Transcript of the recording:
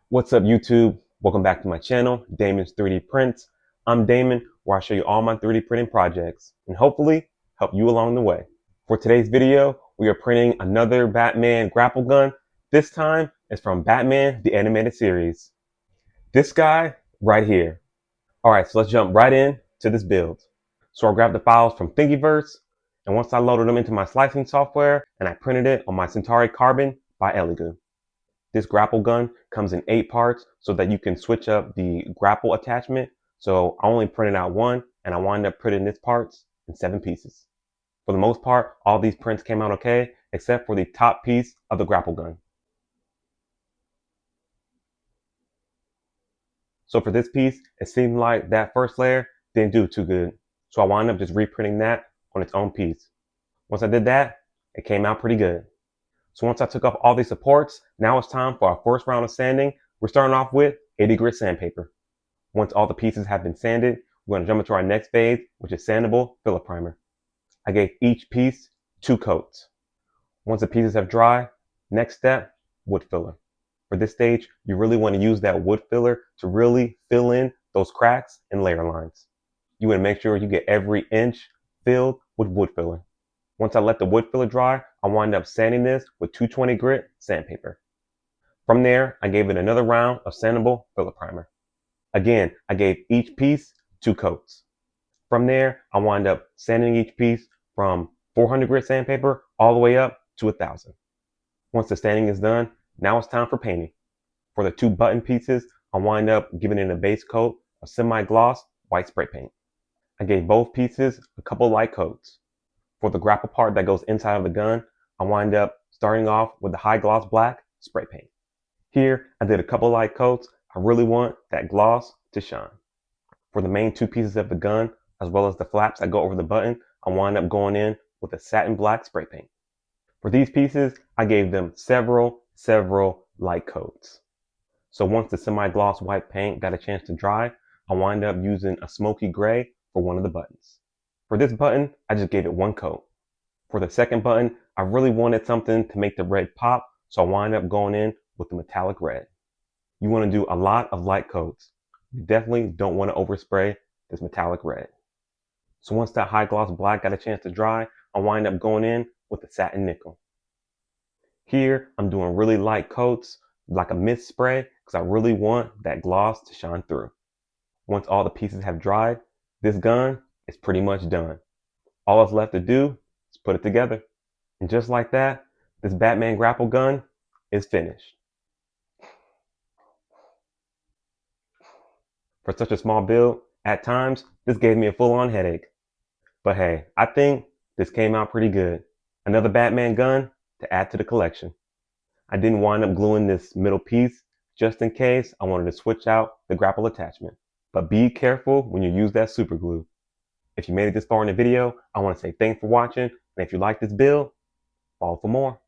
What's up, YouTube? Welcome back to my channel, Damon's 3D Prints. I'm Damon, where I show you all my 3D printing projects and hopefully help you along the way. For today's video, we are printing another Batman grapple gun. This time, it's from Batman, the animated series. This guy right here. All right, so let's jump right in to this build. So I grabbed the files from Thingiverse, and once I loaded them into my slicing software, and I printed it on my Centauri Carbon by Elegoo. This grapple gun comes in 8 parts so that you can switch up the grapple attachment. So I only printed out one and I wound up printing this parts in 7 pieces. For the most part, all these prints came out okay, except for the top piece of the grapple gun. So for this piece, it seemed like that first layer didn't do too good. So I wound up just reprinting that on its own piece. Once I did that, it came out pretty good. So once I took off all these supports, now it's time for our first round of sanding. We're starting off with 80 grit sandpaper. Once all the pieces have been sanded, we're going to jump into our next phase, which is sandable filler primer. I gave each piece 2 coats. Once the pieces have dried, next step, wood filler. For this stage, you really want to use that wood filler to really fill in those cracks and layer lines. You want to make sure you get every inch filled with wood filler. Once I let the wood filler dry, I wound up sanding this with 220 grit sandpaper. From there, I gave it another round of sandable filler primer. Again, I gave each piece 2 coats. From there, I wound up sanding each piece from 400 grit sandpaper all the way up to 1000. Once the sanding is done, now it's time for painting. For the 2 button pieces, I wind up giving it a base coat of semi-gloss white spray paint. I gave both pieces a couple light coats. For the grapple part that goes inside of the gun, I wind up starting off with the high gloss black spray paint. Here, I did a couple light coats. I really want that gloss to shine. For the main 2 pieces of the gun, as well as the flaps that go over the button, I wind up going in with a satin black spray paint. For these pieces, I gave them several light coats. So once the semi-gloss white paint got a chance to dry, I wind up using a smoky gray for one of the buttons. For this button, I just gave it 1 coat. For the second button, I really wanted something to make the red pop, so I wind up going in with the metallic red. You want to do a lot of light coats. You definitely don't want to overspray this metallic red. So once that high gloss black got a chance to dry, I wind up going in with the satin nickel. Here, I'm doing really light coats, like a mist spray, because I really want that gloss to shine through. Once all the pieces have dried, this gun is pretty much done. All that's left to do is put it together. And just like that, this Batman grapple gun is finished. For such a small build, at times, this gave me a full-on headache. But hey, I think this came out pretty good. Another Batman gun to add to the collection. I didn't wind up gluing this middle piece just in case I wanted to switch out the grapple attachment. But be careful when you use that super glue. If you made it this far in the video, I want to say thanks for watching, and if you like this build, follow for more.